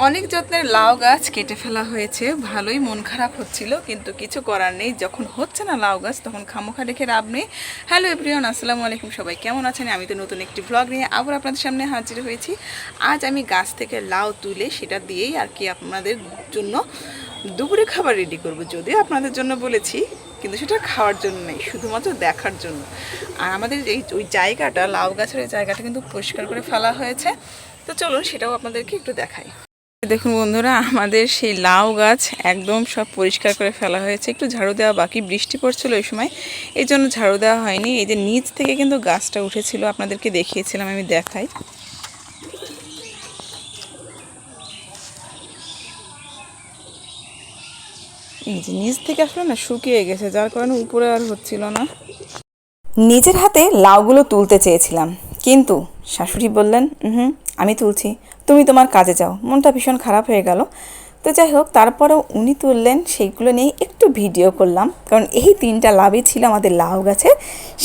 অনেক যত্নের লাউ গাছ কেটে ফেলা হয়েছে, ভালোই মন খারাপ হচ্ছিল, কিন্তু কিছু করার নেই। যখন হচ্ছে না লাউ গাছ তখন খামোখা রেখে লাভ নেই। হ্যালো এভরিওয়ান, আসসালামু আলাইকুম। সবাই কেমন আছেন? আমি তো নতুন একটি ব্লগ নিয়ে আবার আপনাদের সামনে হাজির হয়েছি। আজ আমি গাছ থেকে লাউ তুলে সেটা দিয়েই আর কি আপনাদের জন্য দুপুরে খাবার রেডি করব। যদিও আপনাদের জন্য বলেছি, কিন্তু সেটা খাওয়ার জন্য নেই, শুধুমাত্র দেখার জন্য। আর আমাদের ওই জায়গাটা, লাউ গাছের ওই জায়গাটা কিন্তু পরিষ্কার করে ফেলা হয়েছে। তো চলুন সেটাও আপনাদেরকে একটু দেখাই। দেখুন বন্ধুরা, আমাদের সেই লাউ গাছ একদম সব পরিষ্কার করে ফেলা হয়েছে। একটু ঝাড়ু দেওয়া বাকি, বৃষ্টি পড়ছিল ওই সময়, এই জন্য ঝাড়ু দেওয়া হয়নি। এই যে নিচ থেকে কিন্তু গাছটা উঠেছিল, আপনাদেরকে দেখিয়েছিলাম, আমি দেখাই। এই যে নিচ থেকে আসলে না শুকিয়ে গেছে, যার কারণে উপরে আর হচ্ছিল না। নিজের হাতে লাউগুলো তুলতে চেয়েছিলাম, কিন্তু শাশুড়ি বললেন আমি তুলছি, তুমি তোমার কাজে যাও। মনটা ভীষণ খারাপ হয়ে গেল। তো যাই হোক, তারপরেও উনি তুললেন, সেইগুলো নিয়ে একটু ভিডিও করলাম। কারণ এই 3টা লাউই ছিল আমাদের লাউ গাছের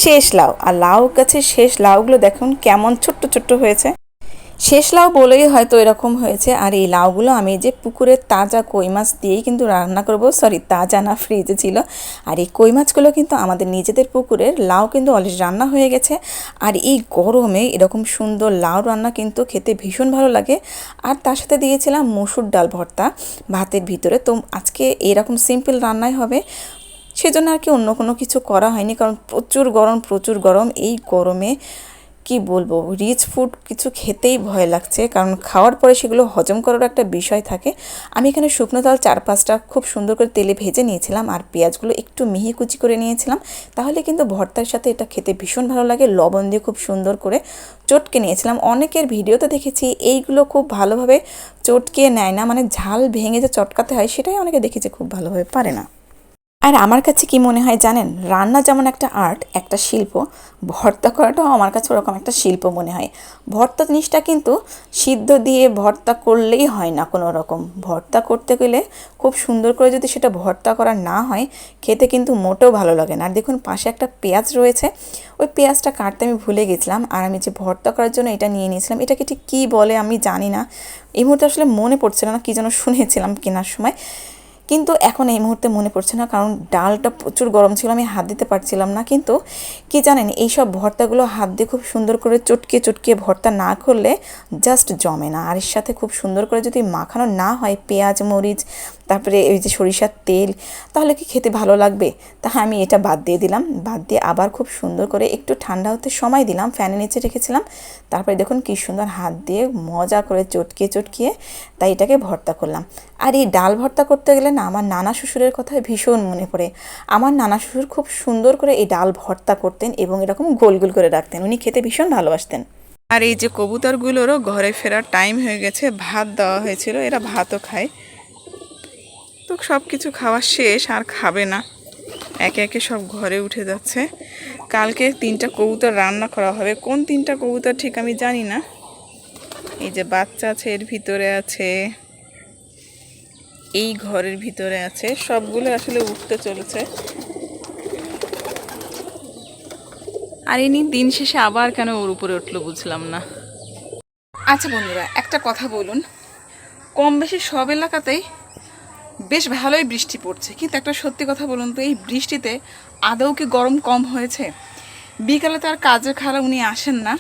শেষ লাউ। আর লাউ গাছের শেষ লাউগুলো দেখুন কেমন ছোট্ট ছোট্ট হয়েছে। শেষ লাউ বলেই হয়তো এরকম হয়েছে। আর এই লাউগুলো আমি যে পুকুরের তাজা কই মাছ দিয়েই কিন্তু রান্না করব। সরি, তাজা না, ফ্রিজে ছিল। আর এই কই মাছগুলো কিন্তু আমাদের নিজেদের পুকুরের লাউ কিন্তু অলরেডি রান্না হয়ে গেছে। আর এই গরমে এরকম সুন্দর লাউ রান্না কিন্তু খেতে ভীষণ ভালো লাগে। আর তার সাথে দিয়েছিলাম মসুর ডাল ভর্তা ভাতের ভিতরে। তো আজকে এরকম সিম্পল রান্নাই হবে, সেজন্য আর কি অন্য কোনো কিছু করা হয়নি। কারণ প্রচুর গরম, প্রচুর গরম। এই গরমে কি বলবো, রিচ ফুড কিছু খেতেই ভয় লাগছে, কারণ খাওয়ার পরে সেগুলো হজম করার একটা বিষয় থাকে। আমি এখানে শুকনো তাল 4-5টা খুব সুন্দর করে তেলে ভেজে নিয়েছিলাম, আর পেঁয়াজগুলো একটু মিহি কুচি করে নিয়েছিলাম। তাহলে কিন্তু ভর্তার সাথে এটা খেতে ভীষণ ভালো লাগে। লবণ দিয়ে খুব সুন্দর করে চটকে নিয়েছিলাম। অনেকের ভিডিওতে দেখেছি এইগুলো খুব ভালোভাবে চটকে নেয় না, মানে ঝাল ভেঙে যে চটকাতে হয় সেটাই অনেকে দেখেছি খুব ভালোভাবে পারে না। আর আমার কাছে কি মনে হয় জানেন, রান্না যেমন একটা আর্ট, একটা শিল্প, ভর্তা করাটাও আমার কাছে ওরকম একটা শিল্প মনে হয়। ভর্তা জিনিসটা কিন্তু সিদ্ধ দিয়ে ভর্তা করলেই হয় না কোনো রকম। ভর্তা করতে গেলে খুব সুন্দর করে যদি সেটা ভর্তা করা না হয়, খেতে কিন্তু মোটেও ভালো লাগে না। আর দেখুন পাশে একটা পেঁয়াজ রয়েছে, ওই পেঁয়াজটা কাটতে আমি ভুলে গেছিলাম। আর আমি যে ভর্তা করার জন্য এটা নিয়ে নিয়েছিলাম, এটাকে ঠিক কী বলে আমি জানি না, এই মুহূর্তে আসলে মনে পড়ছিল না, কী যেন শুনেছিলাম কেনার সময়, কিন্তু এখন এই মুহূর্তে মনে পড়ছে না। কারণ ডালটা প্রচুর গরম ছিল, আমি হাত দিতে পারছিলাম না। কিন্তু কি জানেন, এইসব ভর্তাগুলো হাত দিয়ে খুব সুন্দর করে চটকে চটকে ভর্তা না করলে জাস্ট জমে না। আর এর সাথে খুব সুন্দর করে যদি মাখানো না হয় পেঁয়াজ মরিচ, তারপরে এই যে সরিষার তেল, তাহলে কি খেতে ভালো লাগবে? তাহলে আমি এটা বাদ দিয়ে দিলাম। বাদ দিয়ে আবার খুব সুন্দর করে একটু ঠান্ডা হতে সময় দিলাম, ফ্যানের নিচে রেখেছিলাম। তারপরে দেখুন কী সুন্দর হাত দিয়ে মজা করে চটকিয়ে চটকিয়ে তাই এটাকে ভর্তা করলাম। আর এই ডাল ভর্তা করতে গেলে না আমার নানা শ্বশুরের কথা ভীষণ মনে পড়ে। আমার নানা শ্বশুর খুব সুন্দর করে এই ডাল ভর্তা করতেন এবং এরকম গোল গোল করে রাখতেন। উনি খেতে ভীষণ ভালোবাসতেন। আর এই যে কবুতরগুলোরও ঘরে ফেরার টাইম হয়ে গেছে, ভাত দেওয়া হয়েছিল, এরা ভাতও খায়। তো সব কিছু খাওয়া শেষ, আর খাবে না, একে একে সব ঘরে উঠে যাচ্ছে। কালকে 3টা কবুতর রান্না করা হবে। কোন 3টা কবুতর ঠিক আমি জানি না। এই যে বাচ্চা আছে, এর ভিতরে আছে, এই ঘরের ভিতরে আছে, সবগুলো আসলে উঠতে চলেছে। আর ইনি দিন শেষে আবার কেন ওর উপরে উঠলো বুঝলাম না। আচ্ছা বন্ধুরা, একটা কথা বলুন, কম বেশি সব এলাকাতেই বেশ ভালোই বৃষ্টি পড়ছে, কিন্তু একটা সত্যি কথা বলুন তো, এই বৃষ্টিতে আদৌ কি গরম কম হয়েছে? বিকালে তো আর কাজের খালা উনি আসেন না,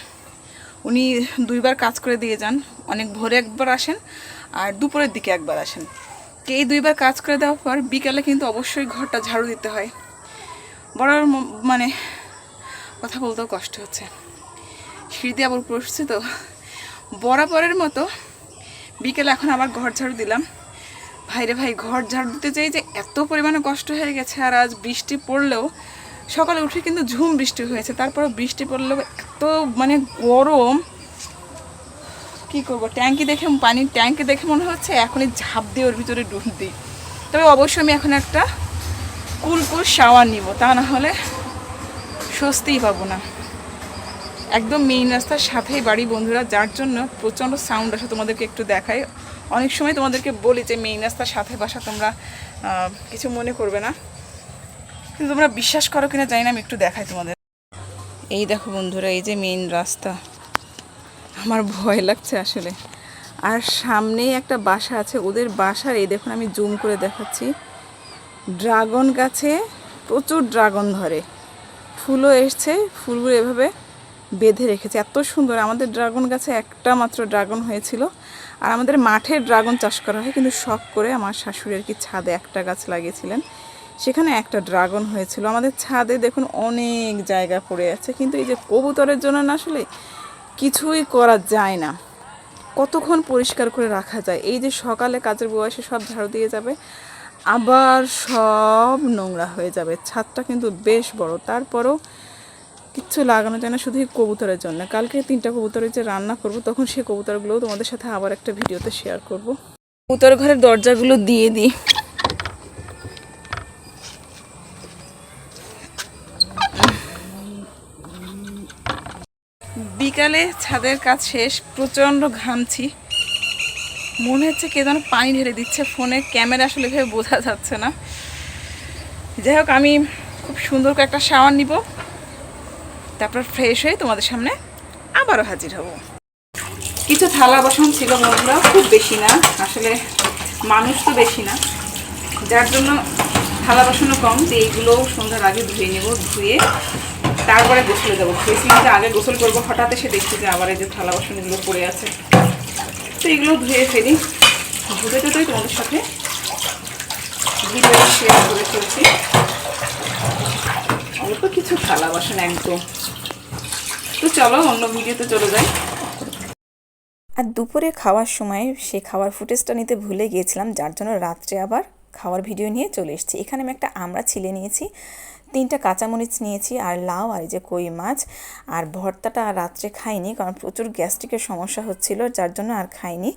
উনি 2বার কাজ করে দিয়ে যান। অনেক ভোরে একবার আসেন আর দুপুরের দিকে একবার আসেন। এই 2বার কাজ করে দেওয়ার পর বিকালে কিন্তু অবশ্যই ঘরটা ঝাড়ু দিতে হয়। বড় মানে কথা বলতেও কষ্ট হচ্ছে, সিঁড়ি দিয়ে আবার পড়ছি তো। বরাবরের মতো বিকেলে এখন আবার ঘর ঝাড়ু দিলাম। ভাইরে ভাই, ঘর ঝাড়ু দিতে চাই যে এত পরিমাণে কষ্ট হয়ে গেছে। আর আজ বৃষ্টি পড়লেও, সকালে উঠে কিন্তু ঝুম বৃষ্টি হয়েছে, তারপরেও বৃষ্টি পড়লেও এত মানে গরম, কী করবো। ট্যাঙ্কি দেখে, পানির ট্যাঙ্কি দেখে মনে হচ্ছে এখনই ঝাঁপ দিয়ে ওর ভিতরে ডুব দিই। তবে অবশ্যই আমি এখন একটা কুলকুল শাওয়ার নিব, তা না হলে স্বস্তিই পাবো না। একদম মেইন রাস্তার সাথেই বাড়ি বন্ধুরা, যার জন্য প্রচণ্ড সাউন্ড আসে। তোমাদেরকে একটু দেখাই, অনেক সময় তোমাদেরকে বলি যে মেইন রাস্তার সাথে বাসা, তোমরা কিছু মনে করবে না, কিন্তু তোমরা বিশ্বাস করো কিনা জানি না। আমি একটু দেখাই তোমাদের। এই দেখো বন্ধুরা, এই যে মেইন রাস্তা, আমার ভয় লাগছে আসলে। আর সামনেই একটা বাসা আছে ওদের বাসার, এই দেখুন আমি জুম করে দেখাচ্ছি, ড্রাগন গাছে প্রচুর ড্রাগন ধরে, ফুলও এসছে, ফুলগুলো এভাবে বেঁধে রেখেছে, এত সুন্দর। আমাদের ড্রাগন গাছে একটা মাত্র ড্রাগন হয়েছিল, আর আমাদের মাঠে ড্রাগন চাষ করা হয়, কিন্তু শখ করে আমার শাশুড়ি আর কি ছাদে একটা গাছ লাগিয়েছিলেন, সেখানে একটা ড্রাগন হয়েছিল। আমাদের ছাদে দেখুন অনেক জায়গা পড়ে আছে, কিন্তু এই যে কবুতরের জন্য না আসলে কিছুই করা যায় না, কতক্ষণ পরিষ্কার করে রাখা যায়। এই যে সকালে কাজের বয়সে সব ঝাড়ু দিয়ে যাবে, আবার সব নোংরা হয়ে যাবে। ছাদটা কিন্তু বেশ বড়, তারপরও কিচ্ছু লাগানো যায় না, শুধুই কবুতরের জন্য। কালকে 3টা কবুতরের যে রান্না করব, তখন সেই কবুতরগুলোও তোমাদের সাথে আবার একটা ভিডিওতে শেয়ার করব। কবুতর ঘরের দরজাগুলো দিয়ে দিই। বিকালে ছাদের কাজ শেষ, প্রচণ্ড ঘামছি, মনে হচ্ছে কে যেন পানি ঢেলে দিচ্ছে। ফোনে ক্যামেরা আসলে ভেবে বোঝা যাচ্ছে না। যাই হোক, আমি খুব সুন্দর করে একটা শাওয়ার নিব, তারপর ফ্রেশ হয়ে তোমাদের সামনে আবারও হাজির হব। কিছু থালা বাসন ছিল বন্ধুরা, খুব বেশি না, আসলে মানুষ তো বেশি না, যার জন্য থালা বাসনও কম। তো এইগুলো সন্ধ্যার আগে ধুয়ে নেব, ধুয়ে তারপরে গোসলে যাবো। ভেবেছিলাম যে আগে গোসল করবো, হঠাৎ এসে দেখছি যে আবার এই যে থালা বাসনগুলো পড়ে আছে, তো এগুলো ধুয়ে ফেলি। ধুতে ধুতেই তোমাদের সাথে ভিডিও শেয়ার করে চলছি। অল্প কিছু থালা বাসন একদম। তো চলো অন্য ভিডিওতে চলে যাই। আর দুপুরে খাওয়ার সময় সে খাওয়ার ফুটেজটা নিতে ভুলে গিয়েছিলাম, যার জন্য রাত্রে আবার খাওয়ার ভিডিও নিয়ে চলে এসেছি। এখানে আমি একটা আমড়া ছিলে নিয়েছি, 3টা কাঁচামরিচ নিয়েছি, আর লাউ, আর এই যে কই মাছ। আর ভর্তাটা রাত্রে খাইনি, কারণ প্রচুর গ্যাস্ট্রিকের সমস্যা হচ্ছিল, যার জন্য আর খাইনি।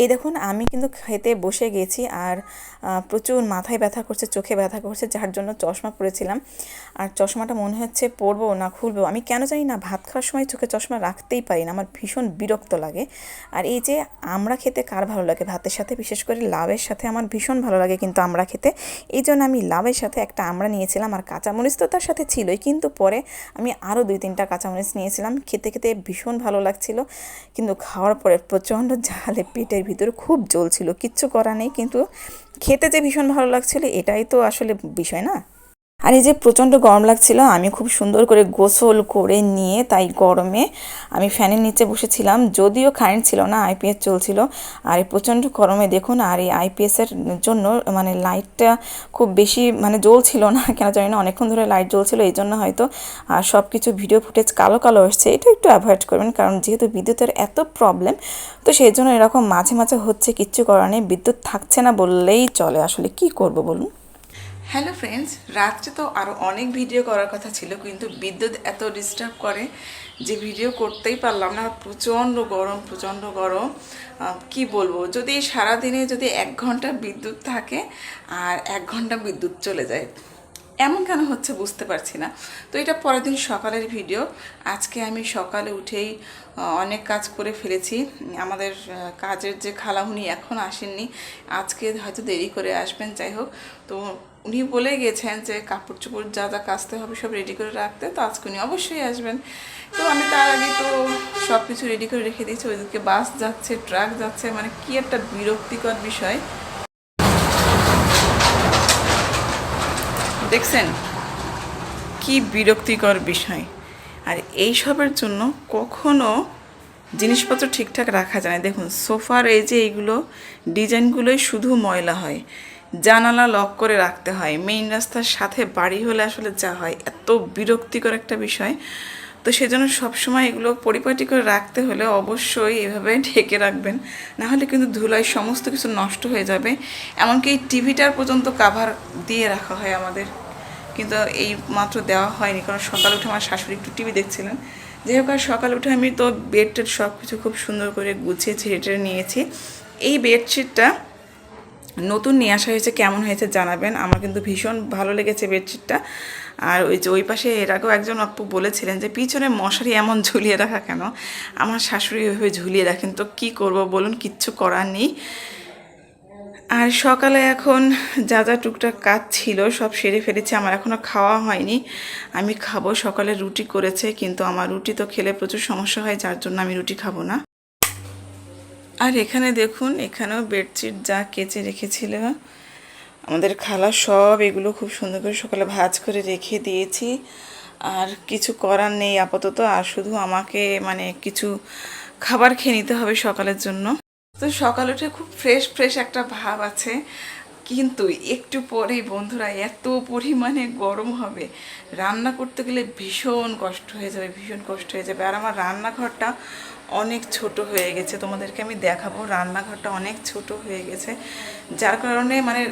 এই দেখুন আমি কিন্তু খেতে বসে গেছি, আর প্রচুর মাথায় ব্যথা করছে, চোখে ব্যথা করছে, যার জন্য চশমা পরেছিলাম। আর চশমাটা মনে হচ্ছে পরবো না খুলবো, আমি কেন জানি না ভাত খাওয়ার সময় চোখে চশমা রাখতেই পারি না, আমার ভীষণ বিরক্ত লাগে। আর এই যে আমড়া খেতে কার ভালো লাগে ভাতের সাথে, বিশেষ করে লাউয়ের সাথে আমার ভীষণ ভালো লাগে কিন্তু আমড়া খেতে। এই জন্য আমি লাউয়ের সাথে একটা আমড়া নিয়েছিলাম, আর কাঁচামরিচ তো তার সাথে ছিলই, কিন্তু পরে আমি আরও 2-3টা কাঁচামরিচ নিয়েছিলাম। খেতে খেতে ভীষণ ভালো লাগছিল, কিন্তু খাওয়ার পরে প্রচণ্ড ঝালে পেটের ভিতরে খুব জ্বলছিল। কিচ্ছু করা নেই, কিন্তু খেতে যে ভীষণ ভালো লাগছিল এটাই তো আসলে বিষয় না। আর এই যে প্রচণ্ড গরম লাগছিল, আমি খুব সুন্দর করে গোসল করে নিয়ে তাই গরমে আমি ফ্যানের নিচে বসেছিলাম, যদিও কারেন্ট ছিল না, আইপিএস চলছিল। আর এই প্রচণ্ড গরমে দেখুন, আর এই আইপিএসের জন্য মানে লাইটটা খুব বেশি মানে জ্বলছিল না, কেন জানি না, অনেকক্ষণ ধরে লাইট জ্বলছিল, এই জন্য হয়তো আর সব কিছু ভিডিও ফুটেজ কালো কালো আসছে। এটা একটু অ্যাভয়েড করবেন, কারণ যেহেতু বিদ্যুতের এত প্রবলেম, তো সেই জন্য এরকম মাঝে মাঝে হচ্ছে, কিচ্ছু করার নেই, বিদ্যুৎ থাকছে না বললেই চলে, আসলে কি করব বলুন। হ্যালো ফ্রেন্ডস, রাত্রে তো আরও অনেক ভিডিও করার কথা ছিল, কিন্তু বিদ্যুৎ এত ডিস্টার্ব করে যে ভিডিও করতেই পারলাম না। প্রচণ্ড গরম, প্রচণ্ড গরম, কি বলবো। যদি সারাদিনে যদি 1 ঘন্টা বিদ্যুৎ থাকে আর 1 ঘন্টা বিদ্যুৎ চলে যায়, এমন কেন হচ্ছে বুঝতে পারছি না। তো এটা পরের দিন সকালের ভিডিও। আজকে আমি সকালে উঠেই অনেক কাজ করে ফেলেছি। আমাদের কাজের যে খালামুনি এখন আসেননি, আজকে হয়তো দেরি করে আসবেন। যাই হোক, তো উনি বলে গেছেন যে কাপড় চোপড় যা যা কাচতে হবে সব রেডি করে রাখতে, তো আজকে উনি অবশ্যই আসবেন। তো আমি তার আগে তো সব কিছু রেডি করে রেখে দিয়েছি। ওইদিকে বাস যাচ্ছে, ট্রাক যাচ্ছে, মানে কি একটা বিরক্তিকর বিষয়। দেখছেন কি বিরক্তিকর বিষয়। আর এইসবের জন্য কখনো জিনিসপত্র ঠিকঠাক রাখা যায় না। দেখুন সোফার এই যে এইগুলো ডিজাইনগুলোই শুধু ময়লা হয়, জানালা লক করে রাখতে হয়, মেইন রাস্তার সাথে বাড়ি হলে আসলে যা হয়, এত বিরক্তিকর একটা বিষয়। তো সেজন্য সবসময় এগুলো পরিপাটি করে রাখতে হলে অবশ্যই এভাবে ঢেকে রাখবেন, নাহলে কিন্তু ধুলায় সমস্ত কিছু নষ্ট হয়ে যাবে। এমনকি এই টিভিটার পর্যন্ত কাভার দিয়ে রাখা হয় আমাদের, কিন্তু এই মাত্র দেওয়া হয়নি, কারণ সকালে উঠে আমার শাশুড়ি একটু টিভি দেখছিলেন। যাই হোক, আর সকালে উঠে আমি তো বেডটেড সব কিছু খুব সুন্দর করে গুছিয়ে ছেড়ে নিয়েছি। এই বেডশিটটা নতুন নিয়ে আসা হয়েছে, কেমন হয়েছে জানাবেন। আমার কিন্তু ভীষণ ভালো লেগেছে বেডশিটটা। আর ওই যে ওই পাশে এর আগেও একজন আপু বলেছিলেন যে পিছনে মশারি এমন ঝুলিয়ে রাখা কেন, আমার শাশুড়ি ওইভাবে ঝুলিয়ে রাখেন, তো কী করব বলুন, কিচ্ছু করার নেই। আর সকালে এখন যা যা টুকটাক কাজ ছিল সব সেরে ফেলেছি, আমার এখনও খাওয়া হয়নি, আমি খাবো। সকালে রুটি করেছে, কিন্তু আমার রুটি তো খেলে প্রচুর সমস্যা হয়, যার জন্য আমি রুটি খাবো না। আর এখানে দেখুন, এখানেও বেডশিট যা কেচে রেখেছিল আমাদের খালা সব এগুলো খুব সুন্দর করে সকালে ভাঁজ করে রেখে দিয়েছি। আর কিছু করার নেই আপাতত, আর শুধু আমাকে মানে কিছু খাবার খেয়ে নিতে হবে সকালের জন্য। তো সকাল উঠে খুব ফ্রেশ ফ্রেশ একটা ভাব আছে, কিন্তু একটু পরেই বন্ধুরা এত পরিমাণে গরম হবে, রান্না করতে গেলে ভীষণ কষ্ট হয়ে যাবে, ভীষণ কষ্ট হয়ে যাবে। আর আমার রান্নাঘরটা অনেক ছোট হয়ে গেছে, তোমাদেরকে আমি দেখাবো। রান্নাঘরটা অনেক ছোট হয়ে গেছে, যার কারণে মানে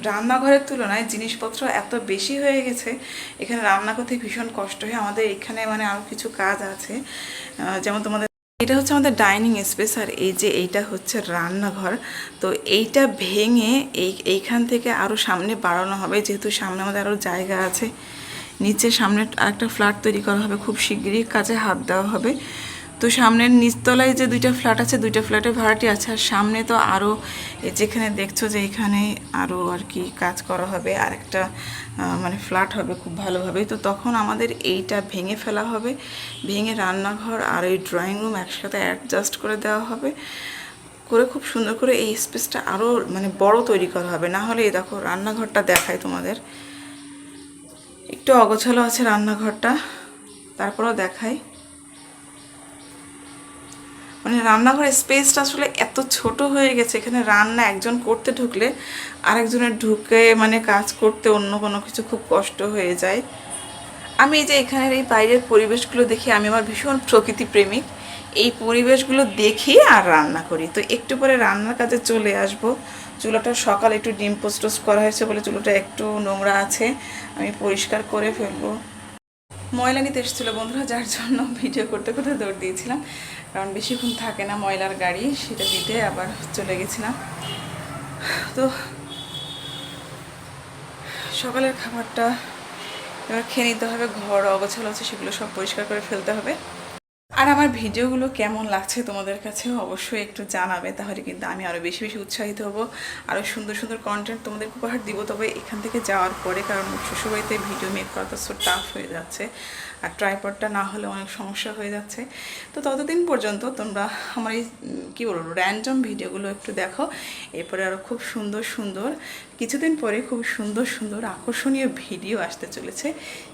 রান্নাঘরের তুলনায় জিনিসপত্র এত বেশি হয়ে গেছে, এখানে রান্না করতে ভীষণ কষ্ট হয় আমাদের। এখানে মানে আরও কিছু কাজ আছে, যেমন তোমাদের এটা হচ্ছে আমাদের ডাইনিং স্পেস, আর এই যে এইটা হচ্ছে রান্নাঘর। তো এইটা ভেঙে এইখান থেকে আরও সামনে বাড়ানো হবে, যেহেতু সামনে আমাদের আরও জায়গা আছে। নিচে সামনে আরেকটা ফ্ল্যাট তৈরি করা হবে, খুব শিগগিরই কাজে হাত দেওয়া হবে। তো সামনের নিচতলায় যে দুইটা ফ্ল্যাট আছে, দুইটা ফ্ল্যাটের ভাড়াটি আছে, আর সামনে তো আরও যেখানে দেখছো যে এখানে আরও আর কি কাজ করা হবে, আর একটা মানে ফ্ল্যাট হবে খুব ভালোভাবে। তো তখন আমাদের এইটা ভেঙে ফেলা হবে, ভেঙে রান্নাঘর আর এই ড্রয়িং রুম একসাথে অ্যাডজাস্ট করে দেওয়া হবে, করে খুব সুন্দর করে এই স্পেসটা আরও মানে বড় তৈরি করা হবে। না হলে এই দেখো রান্নাঘরটা দেখায় তোমাদের, একটু অগোছালো আছে রান্নাঘরটা, তারপরেও দেখাই। মানে রান্নাঘরের স্পেসটা আসলে এত ছোট হয়ে গেছে, এখানে রান্না একজন করতে ঢুকলে আরেকজনের ঢুকে মানে কাজ করতে অন্য কোনো কিছু খুব কষ্ট হয়ে যায়। আমি এই যে এখানের এই বাইরের পরিবেশগুলো দেখি, আমি আমার ভীষণ প্রকৃতি প্রেমিক, এই পরিবেশগুলো দেখি আর রান্না করি। তো একটু পরে রান্নার কাজে চলে আসব। চুলাটা সকালে একটু ডিম পোস্ট টোস্ট করা হয়েছে বলে চুলাটা একটু নোংরা আছে, আমি পরিষ্কার করে ফেলবো। ময়লা নিতে এসেছিলো বন্ধুরা, যার জন্য ভিডিও করতে করতে দৌড় দিয়েছিলাম, কারণ বেশিক্ষণ থাকে না ময়লার গাড়ি, সেটা দিতে আবার চলে গেছিলাম। তো সকালের খাবারটা এবার খেয়ে নিতে হবে, ঘর অগোছালো আছে সেগুলো সব পরিষ্কার করে ফেলতে হবে। আর আমার ভিডিওগুলো কেমন লাগছে তোমাদের কাছেও অবশ্যই একটু জানাবে, তাহলে কিন্তু আমি আরও বেশি বেশি উৎসাহিত হব, আরও সুন্দর সুন্দর কন্টেন্ট তোমাদের উপহার দিব। তবে এখান থেকে যাওয়ার পরে, কারণ শ্বশুরবাড়িতে ভিডিও মেক করা তো সো টাফ হয়ে যাচ্ছে, আর ট্রাইপডটা না হলে অনেক সমস্যা হয়ে যাচ্ছে। তো ততদিন পর্যন্ত তোমরা আমার এই কী বলবো র্যান্ডম ভিডিওগুলো একটু দেখো, এরপরে আরও খুব সুন্দর সুন্দর কিছুদিন পরে খুব সুন্দর সুন্দর আকর্ষণীয় ভিডিও আসতে চলেছে,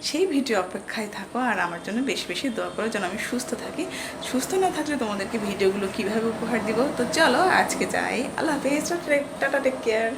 সেই ভিডিও অপেক্ষায় থাকো। আর আমার জন্য বেশি বেশি দোয়া করো যেন আমি সুস্থ থাকি। সুস্থ না থাকলে তোমাদেরকে ভিডিওগুলো কীভাবে উপহার দিব। তো চলো আজকে যাই, আল্লাহ হাফেজ, টাটা, টেক কেয়ার।